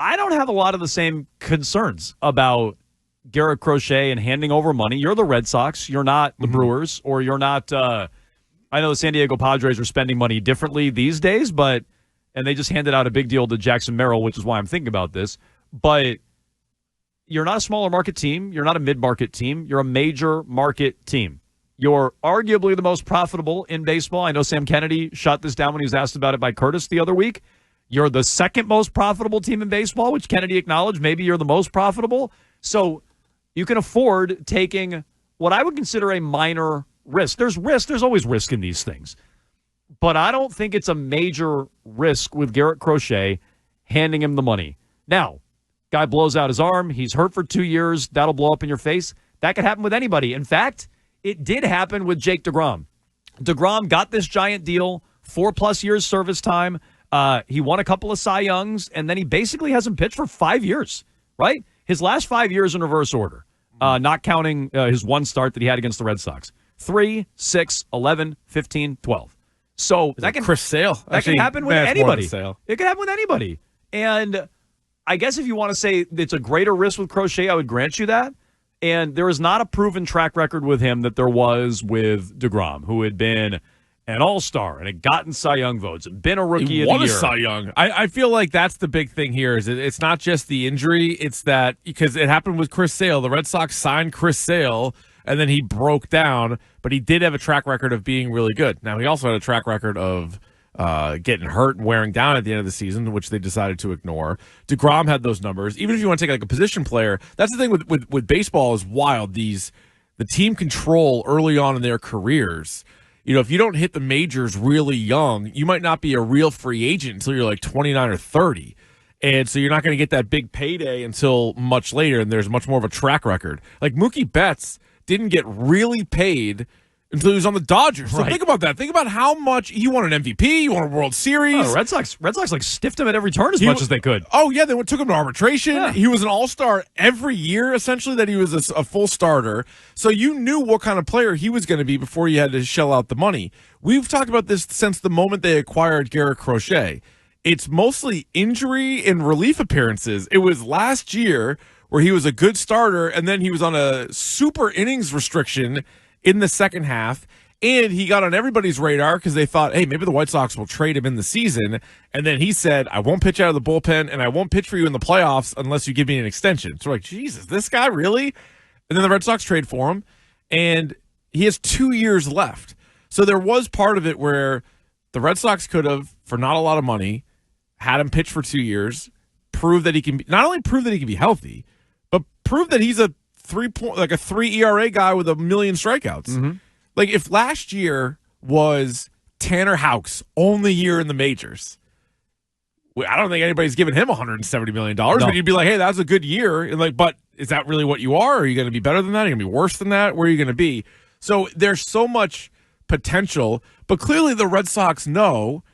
I don't have a lot of the same concerns about Garrett Crochet and handing over money. You're the Red Sox. You're not the Brewers, or you're not I know the San Diego Padres are spending money differently these days, and they just handed out a big deal to Jackson Merrill, which is why I'm thinking about this. But you're not a smaller market team. You're not a mid-market team. You're a major market team. You're arguably the most profitable in baseball. I know Sam Kennedy shot this down when he was asked about it by Curtis the other week. You're the second most profitable team in baseball, which Kennedy acknowledged. Maybe you're the most profitable. So you can afford taking what I would consider a minor risk. There's risk. There's always risk in these things. But I don't think it's a major risk with Garrett Crochet handing him the money. Now, guy blows out his arm. He's hurt for 2 years. That'll blow up in your face. That could happen with anybody. In fact, it did happen with Jake DeGrom. DeGrom got this giant deal, 4+ years service time. He won a couple of Cy Youngs, and then he basically hasn't pitched for 5 years, right? His last 5 years in reverse order, not counting his one start that he had against the Red Sox. 3, 6, 11, 15, 12. So that can Chris Sale. That can happen with anybody. It can happen with anybody. And I guess if you want to say it's a greater risk with Crochet, I would grant you that. And there is not a proven track record with him that there was with DeGrom, who had been an all-star and had gotten Cy Young votes, been a rookie of the year. Won a Cy Young. I feel like that's the big thing here. Is it's not just the injury. It's that because it happened with Chris Sale. The Red Sox signed Chris Sale, and then he broke down. But he did have a track record of being really good. Now, he also had a track record of getting hurt and wearing down at the end of the season, which they decided to ignore. DeGrom had those numbers. Even if you want to take like a position player, that's the thing with baseball is wild. The team control early on in their careers. You know, if you don't hit the majors really young, you might not be a real free agent until you're like 29 or 30. And so you're not going to get that big payday until much later, and there's much more of a track record. Like Mookie Betts didn't get really paid until he was on the Dodgers. So think about that. Think about how much he won an MVP, he won a World Series. Oh, Red Sox like stiffed him at every turn as much as they could. Oh yeah, they took him to arbitration. Yeah. He was an all-star every year, essentially, that he was a full starter. So you knew what kind of player he was going to be before you had to shell out the money. We've talked about this since the moment they acquired Garrett Crochet. It's mostly injury and relief appearances. It was last year where he was a good starter, and then he was on a super innings restriction in the second half, and he got on everybody's radar because they thought, hey, maybe the White Sox will trade him in the season. And then he said, I won't pitch out of the bullpen, and I won't pitch for you in the playoffs unless you give me an extension. So we're like, Jesus, this guy really? And then the Red Sox trade for him, and he has 2 years left. So there was part of it where the Red Sox could have, for not a lot of money, had him pitch for 2 years, prove that he can be, not only prove that he can be healthy, but prove that he's a 3 ERA guy with 1 million strikeouts. Mm-hmm. Like if last year was Tanner Houck's only year in the majors, I don't think anybody's giving him $170 million. No. But you'd be like, hey, that's a good year. And like, but is that really what you are? Are you going to be better than that? Are you going to be worse than that? Where are you going to be? So there's so much potential, but clearly the Red Sox know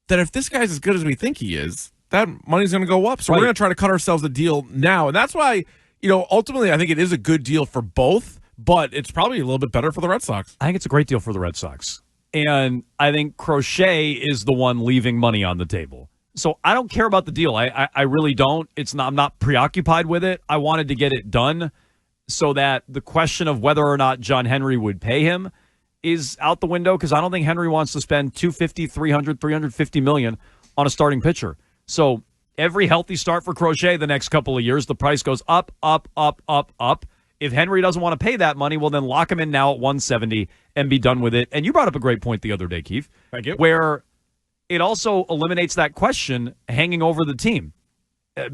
that if this guy's as good as we think he is, that money's going to go up. So we're going to try to cut ourselves a deal now. And that's why, you know, ultimately I think it is a good deal for both, but it's probably a little bit better for the Red Sox. I think it's a great deal for the Red Sox. And I think Crochet is the one leaving money on the table. So I don't care about the deal. I really don't. I'm not preoccupied with it. I wanted to get it done so that the question of whether or not John Henry would pay him is out the window, because I don't think Henry wants to spend $250, $300, $350 million on a starting pitcher. So every healthy start for Crochet the next couple of years, the price goes up, up, up, up, up. If Henry doesn't want to pay that money, well, then lock him in now at 170 and be done with it. And you brought up a great point the other day, Keefe. Thank you. Where it also eliminates that question hanging over the team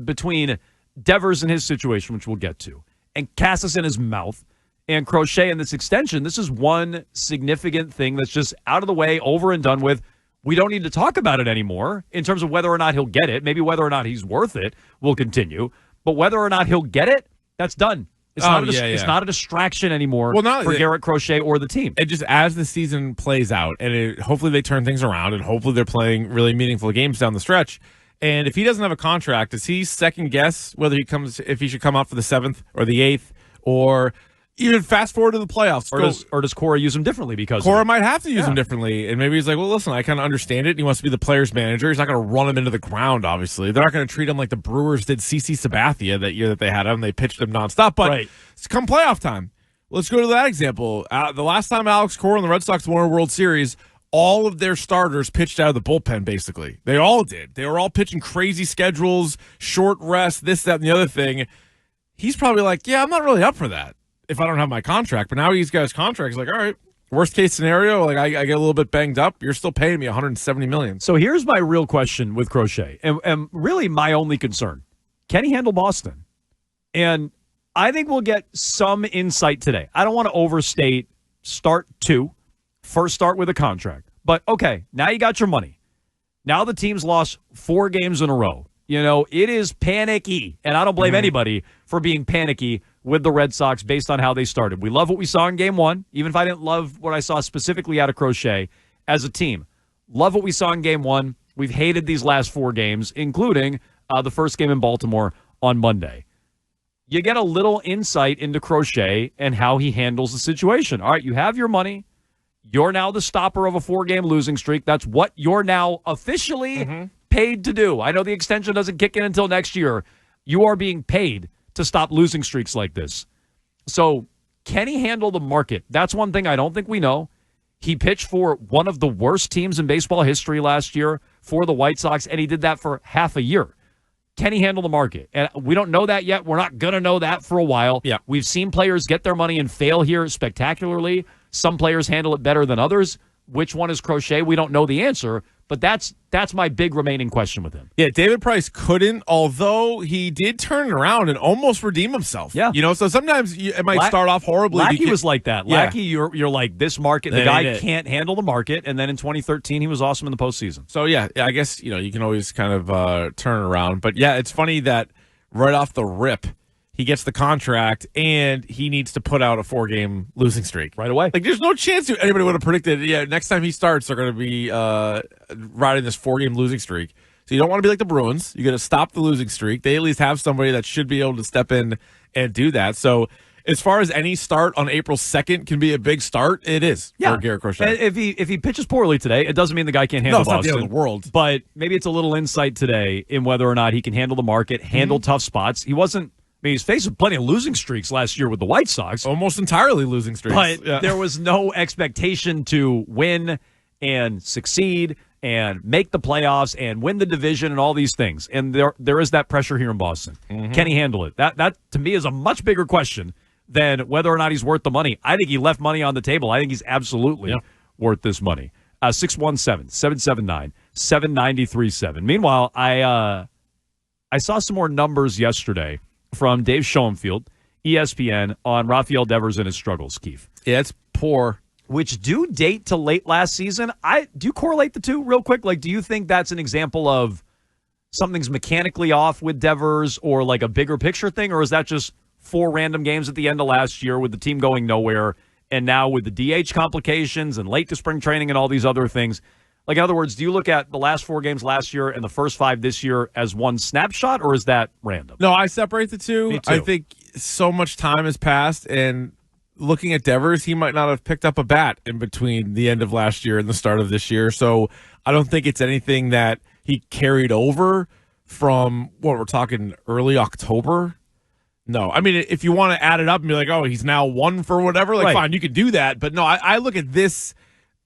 between Devers and his situation, which we'll get to, and Cassis in his mouth, and Crochet in this extension. This is one significant thing that's just out of the way, over and done with. We don't need to talk about it anymore in terms of whether or not he'll get it. Maybe whether or not he's worth it will continue. But whether or not he'll get it, that's done. It's not a distraction anymore for Garrett Crochet or the team. And just as the season plays out, and hopefully they turn things around, and hopefully they're playing really meaningful games down the stretch. And if he doesn't have a contract, does he second guess whether if he should come out for the 7th or the 8th, or Even fast forward to the playoffs. Or does Cora use him differently because Cora might have to use him differently, and maybe he's like, well, listen, I kind of understand it. He wants to be the player's manager. He's not going to run him into the ground, obviously. They're not going to treat him like the Brewers did CC Sabathia that year that they had him. They pitched him nonstop. But it's come playoff time. Let's go to that example. The last time Alex Cora and the Red Sox won a World Series, all of their starters pitched out of the bullpen, basically. They all did. They were all pitching crazy schedules, short rest, this, that, and the other thing. He's probably like, yeah, I'm not really up for that if I don't have my contract. But now he's got his contract. He's like, all right, worst case scenario, like I get a little bit banged up. You're still paying me $170 million. So here's my real question with Crochet, and really my only concern. Can he handle Boston? And I think we'll get some insight today. I don't want to overstate first start with a contract. But, okay, now you got your money. Now the team's lost 4 games in a row. You know, it is panicky, and I don't blame anybody for being panicky with the Red Sox based on how they started. We love what we saw in Game 1, even if I didn't love what I saw specifically out of Crochet as a team. Love what we saw in Game 1. We've hated these last 4 games, including the first game in Baltimore on Monday. You get a little insight into Crochet and how he handles the situation. All right, you have your money. You're now the stopper of a 4-game losing streak. That's what you're now officially paid to do. I know the extension doesn't kick in until next year. You are being paid to stop losing streaks like this. So can he handle the market? That's one thing I don't think we know. He pitched for one of the worst teams in baseball history last year for the White Sox, and he did that for half a year. Can he handle the market? And we don't know that yet. We're not going to know that for a while. Yeah. We've seen players get their money and fail here spectacularly. Some players handle it better than others. Which one is Crochet? We don't know the answer, but that's my big remaining question with him. Yeah, David Price couldn't, although he did turn it around and almost redeem himself. Yeah. You know, so sometimes it might start off horribly. Lackey was like that. Yeah. Lackey, you're like, this market, the guy can't handle the market, and then in 2013, he was awesome in the postseason. So, yeah, I guess, you know, you can always kind of turn it around. But, yeah, it's funny that right off the rip, he gets the contract, and he needs to put out a 4-game losing streak. Right away. Like, there's no chance anybody would have predicted, next time he starts, they're going to be riding this 4-game losing streak. So you don't want to be like the Bruins. You got to stop the losing streak. They at least have somebody that should be able to step in and do that. So as far as any start on April 2nd can be a big start, it is for Garrett Crochet. If he pitches poorly today, it doesn't mean the guy can't handle Boston. It's not the end of the world. But maybe it's a little insight today in whether or not he can handle the market, handle tough spots. He wasn't. I mean, he's faced plenty of losing streaks last year with the White Sox. Almost entirely losing streaks. But there was no expectation to win and succeed and make the playoffs and win the division and all these things. And there is that pressure here in Boston. Can he handle it? That to me is a much bigger question than whether or not he's worth the money. I think he left money on the table. I think he's absolutely worth this money. 617-779-7937. Meanwhile, I saw some more numbers yesterday from Dave Schoenfield, ESPN, on Rafael Devers and his struggles, Keefe. Yeah, it's poor. Which do date to late last season. Do you correlate the two real quick? Like, do you think that's an example of something's mechanically off with Devers or like a bigger picture thing? Or is that just 4 random games at the end of last year with the team going nowhere and now with the DH complications and late to spring training and all these other things? Like, in other words, do you look at the last 4 games last year and the first 5 this year as one snapshot, or is that random? No, I separate the two. Me too. I think so much time has passed, and looking at Devers, he might not have picked up a bat in between the end of last year and the start of this year. So I don't think it's anything that he carried over from, we're talking early October. No, I mean, if you want to add it up and be like, oh, he's now 1 for whatever, like, fine, you could do that. But no, I look at this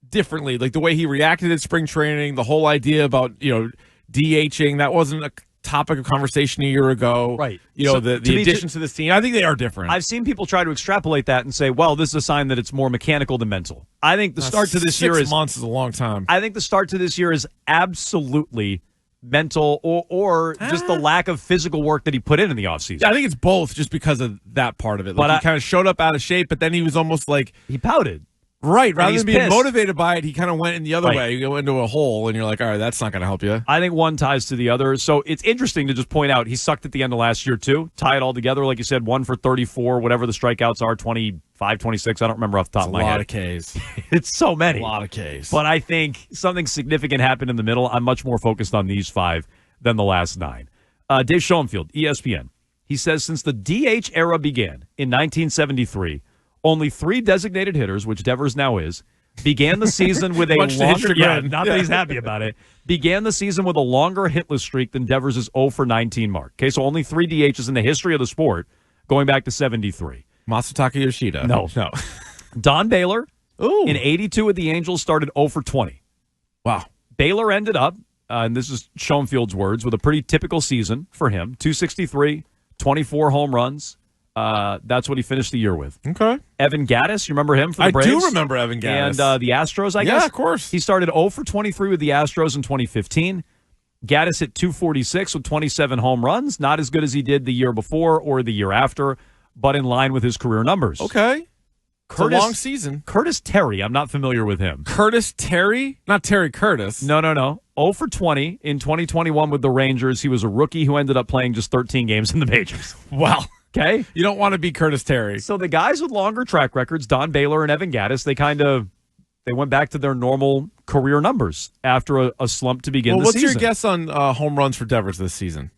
differently, like the way he reacted at spring training, the whole idea about, DHing, that wasn't a topic of conversation a year ago. Right. So the additions to this team, I think they are different. I've seen people try to extrapolate that and say, well, this is a sign that it's more mechanical than mental. I think the start to this year is 6 months is a long time. I think the start to this year is absolutely mental or just the lack of physical work that he put in the offseason. Yeah, I think it's both just because of that part of it. Like, he kind of showed up out of shape, but then he was almost like he pouted. Right, rather than being pissed. Motivated by it, he kind of went in the other way. You go into a hole, and you're like, all right, that's not going to help you. I think one ties to the other. So it's interesting to just point out he sucked at the end of last year, too. Tie it all together, like you said, 1 for 34, whatever the strikeouts are, 25, 26. I don't remember off the top of my head. A lot of Ks. It's so many. A lot of Ks. But I think something significant happened in the middle. I'm much more focused on these 5 than the last 9. Dave Schoenfield, ESPN. He says since the DH era began in 1973, Only 3 designated hitters, which Devers now is, began the season with a longer. Not that he's happy about it. Began the season with a longer hitless streak than Devers' 0 for 19 mark. Okay, so only 3 DHs in the history of the sport, going back to 73. Masataka Yoshida. No. Don Baylor, in 82 with the Angels, started 0 for 20. Wow. Baylor ended up, and this is Schoenfield's words, with a pretty typical season for him. 263, 24 home runs. That's what he finished the year with. Okay. Evan Gattis, you remember him for the Braves? I do remember Evan Gattis. And the Astros, I guess? Yeah, of course. He started 0 for 23 with the Astros in 2015. Gattis hit 246 with 27 home runs. Not as good as he did the year before or the year after, but in line with his career numbers. Okay. It's a long season. Curtis Terry, I'm not familiar with him. Curtis Terry? Not Terry Curtis. No. 0 for 20 in 2021 with the Rangers. He was a rookie who ended up playing just 13 games in the majors. Wow. Okay? You don't want to be Curtis Terry. So the guys with longer track records, Don Baylor and Evan Gattis, they went back to their normal career numbers after a slump to begin the season. What's your guess on home runs for Devers this season?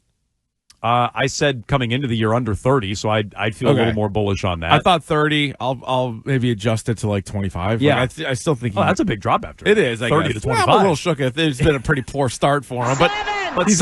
I said coming into the year under 30, so I'd feel a little more bullish on that. I thought 30. I'll maybe adjust it to like 25. Yeah. Like I still think that's a big drop after. It is. 30 to 25. I'm a little shook. It's been a pretty poor start for him, but he's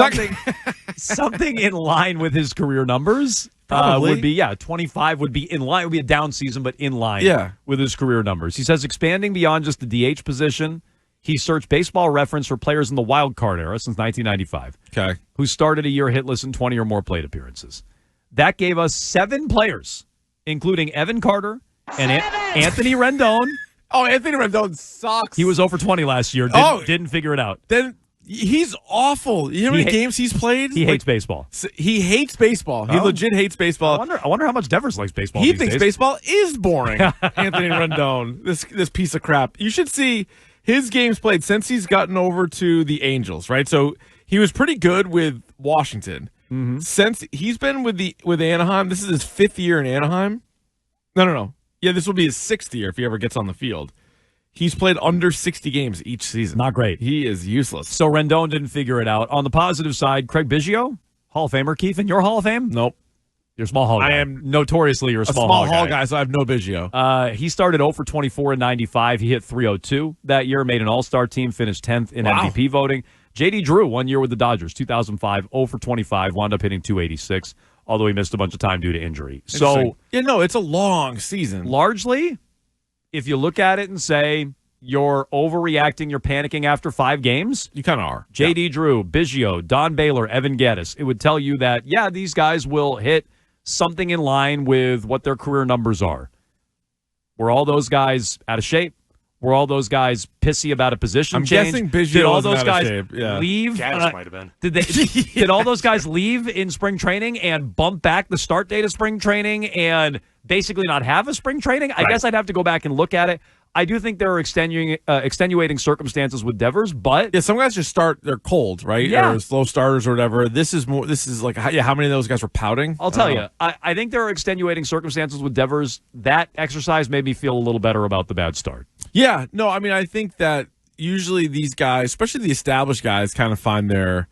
something in line with his career numbers. Would be 25 would be in line. It would be a down season, but in line with his career numbers. He says expanding beyond just the DH position, he searched Baseball Reference for players in the wild card era since 1995. Okay, who started a year hitless in 20 or more plate appearances. That gave us 7 players, including Evan Carter and Anthony Rendon. Oh, Anthony Rendon sucks. He was 0 for 20 last year. Didn't figure it out. Then he's awful. You know how many games he's played? He hates baseball. He hates baseball. He legit hates baseball. I wonder how much Devers likes baseball. He thinks baseball is boring. Anthony Rendon, this piece of crap. You should see his games played since he's gotten over to the Angels, right? So he was pretty good with Washington. Mm-hmm. Since he's been with Anaheim, this is his 5th year in Anaheim. No. Yeah, this will be his 6th year if he ever gets on the field. He's played under 60 games each season. Not great. He is useless. So Rendon didn't figure it out. On the positive side, Craig Biggio, Hall of Famer. Keefe, in your Hall of Fame? Nope. You're a small Hall guy. I am notoriously a small Hall guy, so I have no Biggio. He started 0 for 24 in 95. He hit 302 that year, made an All-Star team, finished 10th in MVP voting. J.D. Drew, 1 year with the Dodgers, 2005, 0 for 25, wound up hitting 286, although he missed a bunch of time due to injury. So, it's a long season. Largely, if you look at it and say you're overreacting, you're panicking after 5 games, you kind of are. J.D. Drew, Biggio, Don Baylor, Evan Gattis, it would tell you that, these guys will hit something in line with what their career numbers are. Were all those guys out of shape? Were all those guys pissy about a position change? I'm guessing Biggio did all those out guys of shape. Yeah. leave? Gattis might have been. Did all those guys leave in spring training and bump back the start date of spring training and basically not have a spring training? I guess I'd have to go back and look at it. I do think there are extenuating circumstances with Devers, but some guys just they're cold, right? Yeah. Or slow starters or whatever. This is like how many of those guys were pouting? I'll tell you. I think there are extenuating circumstances with Devers. That exercise made me feel a little better about the bad start. Yeah, no, I mean I think that usually these guys, especially the established guys, kind of find their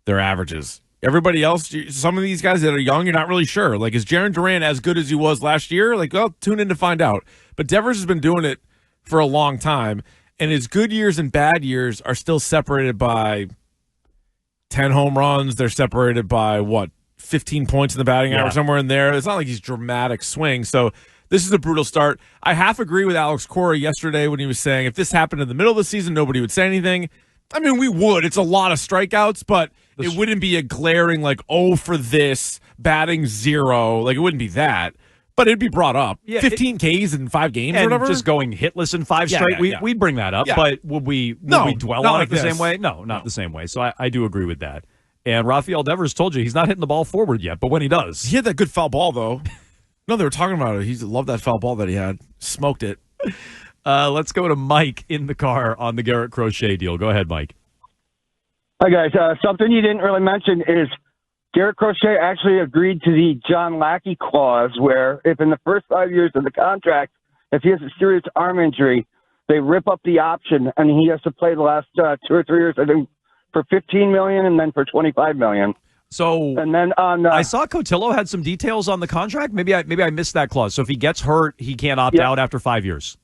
averages. Everybody else, some of these guys that are young, you're not really sure. Like, is Jarren Duran as good as he was last year? Like, well, tune in to find out. But Devers has been doing it for a long time, and his good years and bad years are still separated by 10 home runs. They're separated by 15 points in the batting average, somewhere in there. It's not like he's dramatic swings. So this is a brutal start. I half agree with Alex Cora yesterday when he was saying if this happened in the middle of the season, nobody would say anything. I mean, we would. It's a lot of strikeouts, but it wouldn't be a glaring like, oh, for this, batting 0. Like, it wouldn't be that. But it'd be brought up. 15 Ks in 5 games or whatever. Just going hitless in 5 straight. We'd bring that up. But would we dwell on it the same way? No, not the same way. So I do agree with that. And Rafael Devers told you he's not hitting the ball forward yet, but when he does. He had that good foul ball, though. No, they were talking about it. He loved that foul ball that he had. Smoked it. Let's go to Mike in the car on the Garrett Crochet deal. Go ahead, Mike. Hi, guys. Something you didn't really mention is Garrett Crochet actually agreed to the John Lackey clause where if in the first 5 years of the contract, if he has a serious arm injury, they rip up the option and he has to play the last 2 or 3 years, I think, for $15 million and then for $25 million. So And then on I saw Cotillo had some details on the contract. Maybe I missed that clause. So if he gets hurt, he can't opt out after 5 years.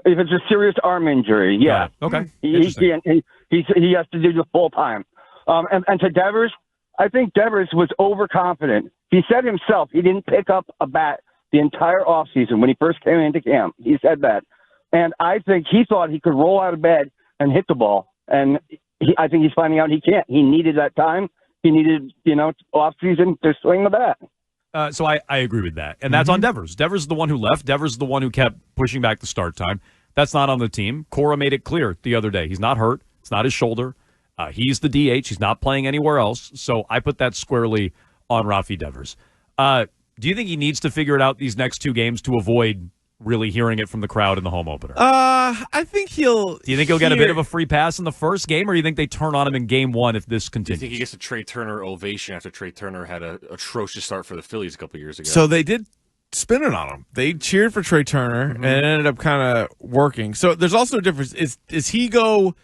if it's a serious arm injury, yeah. Okay. He has to do the full time. And to Devers, I think Devers was overconfident. He said himself he didn't pick up a bat the entire offseason when he first came into camp. He said that. And I think he thought he could roll out of bed and hit the ball. And I think he's finding out he can't. He needed that time. He needed, offseason to swing the bat. So I agree with that. And that's on Devers. Devers is the one who left. Devers is the one who kept pushing back the start time. That's not on the team. Cora made it clear the other day. He's not hurt. It's not his shoulder. He's the DH. He's not playing anywhere else. So I put that squarely on Rafi Devers. Do you think he needs to figure it out these next 2 games to avoid really hearing it from the crowd in the home opener? I think he'll. Do you think he'll get a bit of a free pass in the first game, or do you think they turn on him in game 1 if this Do you continues? think he gets a Trey Turner ovation after Trey Turner had an atrocious start for the Phillies a couple years ago? So they did spin it on him. They cheered for Trey Turner, and it ended up kind of working. So there's also a difference. Is he go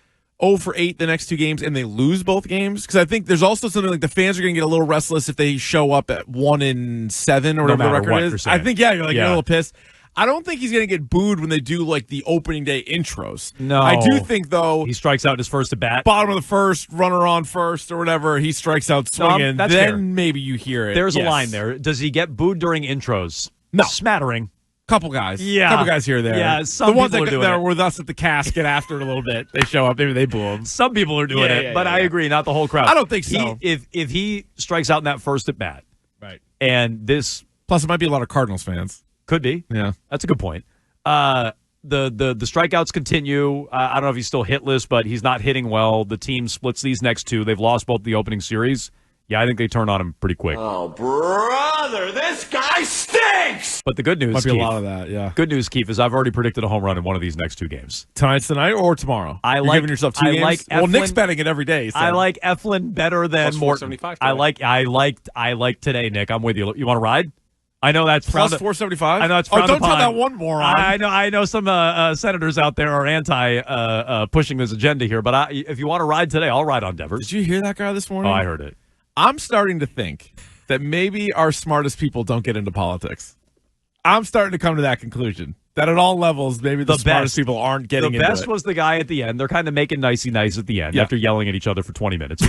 0 for 8 the next 2 games and they lose both games? Because I think there's also something like the fans are going to get a little restless if they show up at 1-7 or whatever the record is. I think, you're a little pissed. I don't think he's going to get booed when they do like the opening day intros. No. I do think, though, He strikes out his first at bat. bottom of the first, runner on first or whatever, he strikes out swinging. that's then fair. maybe you hear it. There's a Yes. line there. Does he get booed during intros? No. Smattering. Couple guys. Yeah. Couple guys here or there. Yeah, some the ones people that, are doing that it. are with us at the casket after it a little bit, they show up. Maybe they boo him. Some people are doing it, but I agree, not the whole crowd. I don't think so. If he strikes out in that first at bat, Right. and this Plus, it might be a lot of Cardinals fans. could be, Yeah. that's a good point. The strikeouts continue. I don't know if he's still hitless, but he's not hitting well. The team splits these next 2. They've lost both the opening series. Yeah, I think they turn on him pretty quick. Oh, brother, this guy stinks! But the good news, Might be Keefe, a lot of that, yeah. good news, Keefe, is I've already predicted a home run in one of these next 2 games. Tonight's tonight or tomorrow? You're giving yourself 2 games? Well, Nick's betting it every day. So. I like Eflin better than Plus Morton. 475 I like today, Nick. I'm with you. You want to ride? I know that's Plus frowned- 475? I know it's Oh, frowned don't tell upon. that one moron. I know some senators out there are anti pushing this agenda here, but if you want to ride today, I'll ride on Devers. Did you hear that guy this Oh, morning? I heard it. I'm starting to think that maybe our smartest people don't get into politics. I'm starting to come to that conclusion. That at all levels, maybe the smartest people aren't getting into it. The best was the guy at the end. They're kind of making nicey nice at the end after yelling at each other for 20 minutes.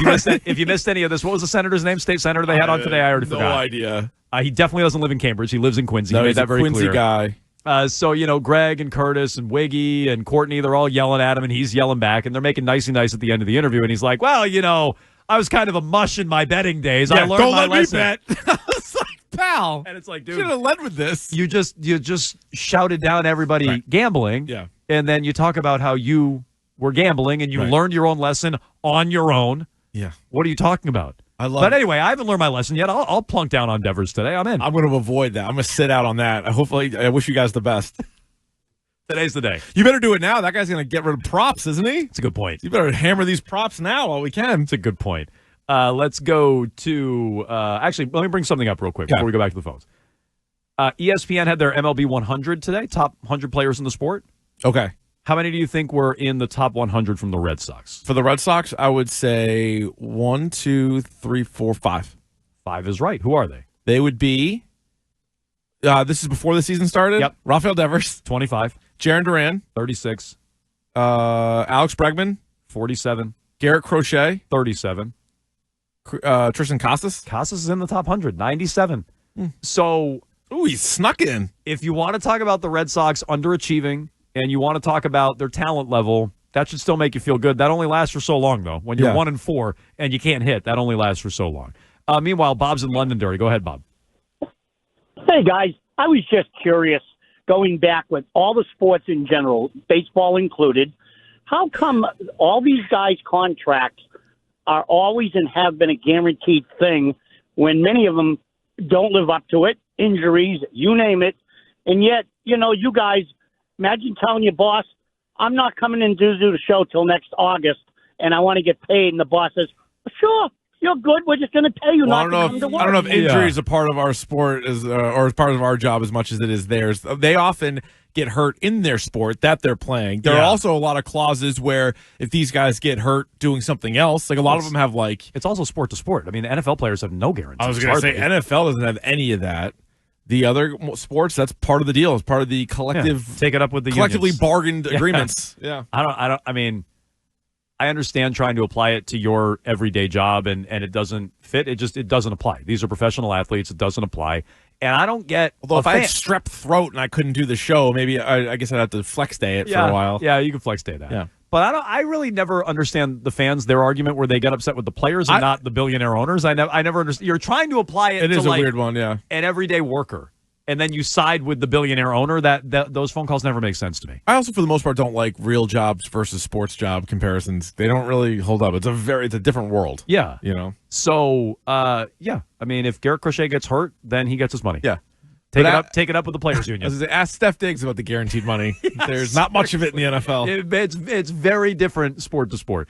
If you missed any of this, what was the senator's name? State senator they had on today? I already forgot. No idea. He definitely doesn't live in Cambridge. He lives in Quincy. No, He made he's that a very Quincy clear. guy. So, Greg and Curtis and Wiggy and Courtney, they're all yelling at him, and he's yelling back, and they're making nicey nice at the end of the interview. And he's like, well, I was kind of a mush in my betting days. I learned my lesson. Don't let me bet. I was like, pal. And it's like, You dude, should have led with this. you just shouted down everybody gambling. Yeah. And then you talk about how you were gambling and you learned your own lesson on your own. Yeah. What are you talking about? But anyway, I haven't learned my lesson yet. I'll plunk down on Devers today. I'm in. I'm going to avoid that. I'm going to sit out on that. I wish you guys the best. Today's the day. You better do it now. That guy's going to get rid of props, isn't he? It's a good point. You better hammer these props now while we can. It's a good point. Let's go to actually, let me bring something up real quick before we go back to the phones. ESPN had their MLB 100 today, top 100 players in the sport. Okay. How many do you think were in the top 100 from the Red Sox? For the Red Sox, I would say 1, 2, 3, 4, 5. 5 is right. Who are they? They would be, this is before the season started? Yep. Rafael Devers, 25, Jaron Duran, 36, Alex Bregman, 47, Garrett Crochet, 37. Tristan Casas. Casas is in the top 100, 97. So Ooh, he snuck in. if you want to talk about the Red Sox underachieving and you want to talk about their talent level, that should still make you feel good. That only lasts for so long, though. When you're 1-4 and you can't hit, that only lasts for so long. Meanwhile, Bob's in Londonderry. Go ahead, Bob. Hey, guys, I was just curious, going back with all the sports in general, baseball included, how come all these guys' contracts are always and have been a guaranteed thing when many of them don't live up to it, injuries, you name it, and yet, you guys, imagine telling your boss, I'm not coming in to do the show till next August, and I want to get paid, and the boss says, sure. You're good. We're just going to pay you not to come to work. I don't know if injury is a part of our sport or part of our job as much as it is theirs. They often get hurt in their sport that they're playing. There are also a lot of clauses where if these guys get hurt doing something else, like a lot of them have like... It's also sport to sport. I mean, the NFL players have no guarantees. I was going to say, NFL doesn't have any of that. The other sports, that's part of the deal. It's part of the collective... Take it up with the collectively unions. bargained agreements. Yeah. I mean, I understand trying to apply it to your everyday job and it doesn't fit. It doesn't apply. These are professional athletes. It doesn't apply. And I don't get... Although if I had strep throat and I couldn't do the show, maybe I guess I'd have to flex day it for a while. Yeah, you can flex day that. Yeah. But I really never understand the fans, their argument where they get upset with the players and not the billionaire owners. I never understand. You're trying to apply it to a weird one, yeah. An everyday worker. And then you side with the billionaire owner. That those phone calls never make sense to me. I also, for the most part, don't like real jobs versus sports job comparisons. They don't really hold up. It's a different world. Yeah, So, I mean, if Garrett Crochet gets hurt, then he gets his money. Yeah, take it up with the players' union. Ask Steph Diggs about the guaranteed money. Yes. There's not much of it in the NFL. It's very different sport to sport.